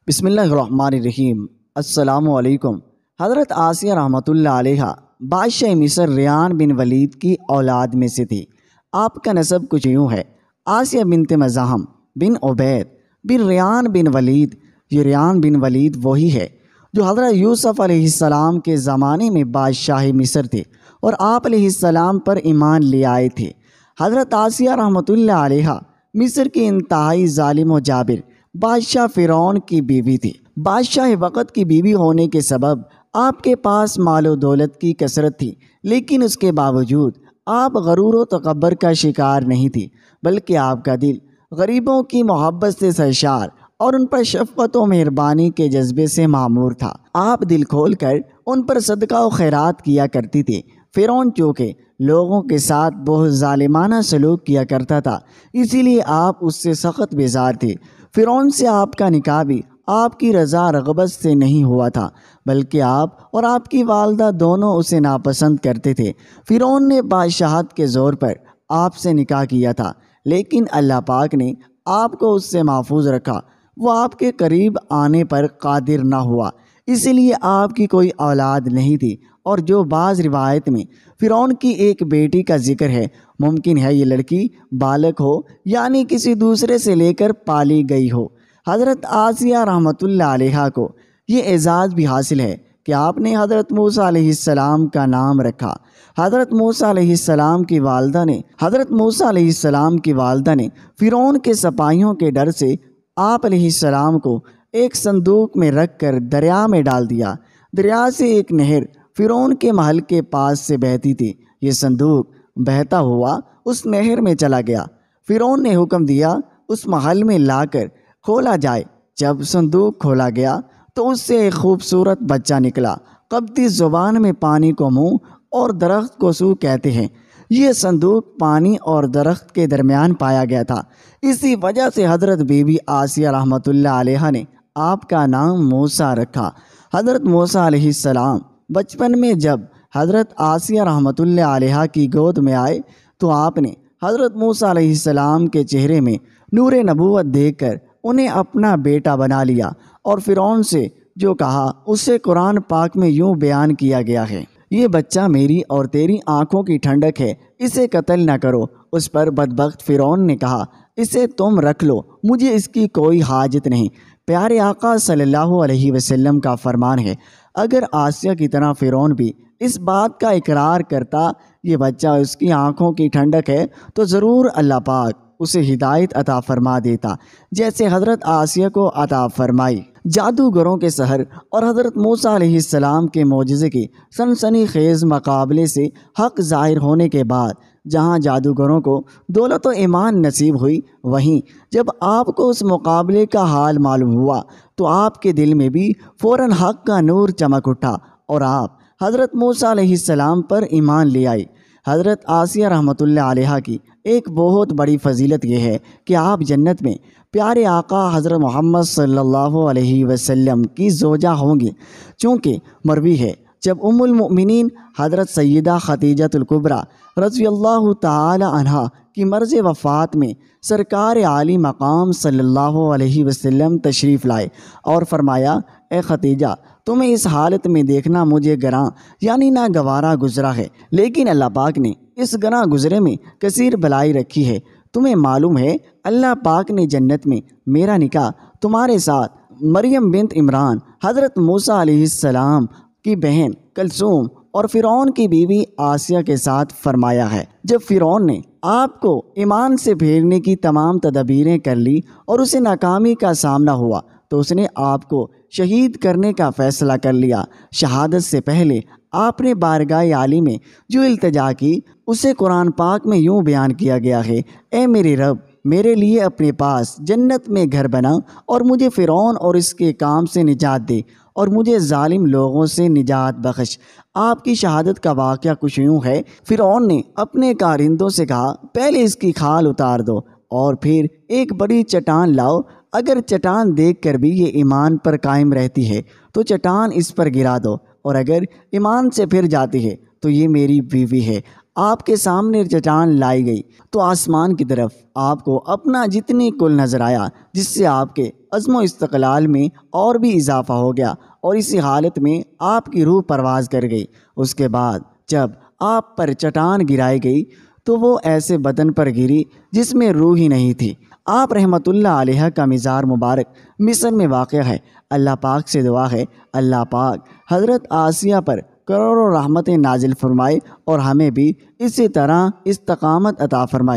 بسم اللہ الرحمن الرحیم۔ السلام علیکم۔ حضرت آسیہ رحمۃ اللہ علیہ بادشاہ مصر ریان بن ولید کی اولاد میں سے تھی۔ آپ کا نسب کچھ یوں ہے: آسیہ بنت مزاحم بن عبید بن ریان بن ولید۔ یہ ریان بن ولید وہی ہے جو حضرت یوسف علیہ السلام کے زمانے میں بادشاہ مصر تھے اور آپ علیہ السلام پر ایمان لے آئے تھے۔ حضرت آسیہ رحمۃ اللہ علیہ مصر کی انتہائی ظالم و جابر بادشاہ فرعون کی بیوی تھی۔ بادشاہ وقت کی بیوی ہونے کے سبب آپ کے پاس مال و دولت کی کثرت تھی، لیکن اس کے باوجود آپ غرور و تکبر کا شکار نہیں تھی، بلکہ آپ کا دل غریبوں کی محبت سے سرشار اور ان پر شفقت و مہربانی کے جذبے سے معمور تھا۔ آپ دل کھول کر ان پر صدقہ و خیرات کیا کرتی تھی۔ فرعون چونکہ لوگوں کے ساتھ بہت ظالمانہ سلوک کیا کرتا تھا، اسی لیے آپ اس سے سخت بیزار تھے۔ فرعون سے آپ کا نکاح بھی آپ کی رضا رغبت سے نہیں ہوا تھا، بلکہ آپ اور آپ کی والدہ دونوں اسے ناپسند کرتے تھے۔ فرعون نے بادشاہت کے زور پر آپ سے نکاح کیا تھا، لیکن اللہ پاک نے آپ کو اس سے محفوظ رکھا۔ وہ آپ کے قریب آنے پر قادر نہ ہوا، اسی لیے آپ کی کوئی اولاد نہیں تھی۔ اور جو بعض روایت میں فرعون کی ایک بیٹی کا ذکر ہے، ممکن ہے یہ لڑکی بالغ ہو، یعنی کسی دوسرے سے لے کر پالی گئی ہو۔ حضرت آسیہ رحمۃ اللہ علیہ کو یہ اعزاز بھی حاصل ہے کہ آپ نے حضرت موسیٰ علیہ السلام کا نام رکھا۔ حضرت موسیٰ علیہ السلام کی والدہ نے فرعون کے سپاہیوں کے ڈر سے آپ علیہ السلام کو ایک صندوق میں رکھ کر دریا میں ڈال دیا۔ دریا سے ایک نہر فرعون کے محل کے پاس سے بہتی تھی۔ یہ صندوق بہتا ہوا اس نہر میں چلا گیا۔ فرعون نے حکم دیا اس محل میں لا کر کھولا جائے۔ جب صندوق کھولا گیا تو اس سے ایک خوبصورت بچہ نکلا۔ قبطی زبان میں پانی کو منہ اور درخت کو سو کہتے ہیں۔ یہ صندوق پانی اور درخت کے درمیان پایا گیا تھا، اسی وجہ سے حضرت بی بی آسیہ رحمۃ اللہ علیہ نے آپ کا نام موسیٰ رکھا۔ حضرت موسیٰ علیہ السلام بچپن میں جب حضرت آسیہ رحمۃ اللہ علیہ کی گود میں آئے تو آپ نے حضرت موسیٰ علیہ السلام کے چہرے میں نور نبوت دیکھ کر انہیں اپنا بیٹا بنا لیا، اور فرعون سے جو کہا اسے قرآن پاک میں یوں بیان کیا گیا ہے: یہ بچہ میری اور تیری آنکھوں کی ٹھنڈک ہے، اسے قتل نہ کرو۔ اس پر بدبخت فرعون نے کہا: اسے تم رکھ لو، مجھے اس کی کوئی حاجت نہیں۔ پیارے آقا صلی اللہ علیہ وسلم کا فرمان ہے، اگر آسیہ کی طرح فرعون بھی اس بات کا اقرار کرتا یہ بچہ اس کی آنکھوں کی ٹھنڈک ہے تو ضرور اللہ پاک اسے ہدایت عطا فرما دیتا، جیسے حضرت آسیہ کو عطا فرمائی۔ جادوگروں کے سحر اور حضرت موسیٰ علیہ السلام کے معجزے کے سنسنی خیز مقابلے سے حق ظاہر ہونے کے بعد جہاں جادوگروں کو دولت و ایمان نصیب ہوئی، وہیں جب آپ کو اس مقابلے کا حال معلوم ہوا تو آپ کے دل میں بھی فوراً حق کا نور چمک اٹھا اور آپ حضرت موسیٰ علیہ السلام پر ایمان لے آئی۔ حضرت آسیہ رحمۃ اللہ علیہ کی ایک بہت بڑی فضیلت یہ ہے کہ آپ جنت میں پیارے آقا حضرت محمد صلی اللہ علیہ وسلم کی زوجہ ہوں گی، چونکہ مروی ہے جب ام المؤمنین حضرت سیدہ خدیجہ الکبریٰ رضی اللہ تعالی عنہا کی مرض وفات میں سرکار عالی مقام صلی اللہ علیہ وسلم تشریف لائے اور فرمایا: اے خدیجہ، تمہیں اس حالت میں دیکھنا مجھے گراں یعنی ناگوارا گزرا ہے، لیکن اللہ پاک نے اس گراں گزرے میں کثیر بلائی رکھی ہے۔ تمہیں معلوم ہے اللہ پاک نے جنت میں میرا نکاح تمہارے ساتھ مریم بنت عمران حضرت موسیٰ علیہ السلام کی بہن کلثوم اور فرعون کی بیوی آسیہ کے ساتھ فرمایا ہے۔ جب فرعون نے آپ کو ایمان سے پھیرنے کی تمام تدابیریں کر لی اور اسے ناکامی کا سامنا ہوا تو اس نے آپ کو شہید کرنے کا فیصلہ کر لیا۔ شہادت سے پہلے آپ نے بارگاہ عالی میں جو التجا کی اسے قرآن پاک میں یوں بیان کیا گیا ہے: اے میرے رب، میرے لیے اپنے پاس جنت میں گھر بنا اور مجھے فرعون اور اس کے کام سے نجات دے اور مجھے ظالم لوگوں سے نجات بخش۔ آپ کی شہادت کا واقعہ کچھ یوں ہے: فرعون نے اپنے کارندوں سے کہا پہلے اس کی کھال اتار دو اور پھر ایک بڑی چٹان لاؤ، اگر چٹان دیکھ کر بھی یہ ایمان پر قائم رہتی ہے تو چٹان اس پر گرا دو، اور اگر ایمان سے پھر جاتی ہے تو یہ میری بیوی ہے۔ آپ کے سامنے چٹان لائی گئی تو آسمان کی طرف آپ کو اپنا جتنی کل نظر آیا، جس سے آپ کے عزم و استقلال میں اور بھی اضافہ ہو گیا اور اسی حالت میں آپ کی روح پرواز کر گئی۔ اس کے بعد جب آپ پر چٹان گرائی گئی تو وہ ایسے بدن پر گری جس میں روح ہی نہیں تھی۔ آپ رحمۃ اللہ علیہ کا مزار مبارک مصر میں واقع ہے۔ اللہ پاک سے دعا ہے اللہ پاک حضرت آسیہ پر کروڑوں رحمتیں نازل فرمائے اور ہمیں بھی اسی طرح استقامت عطا فرمائے۔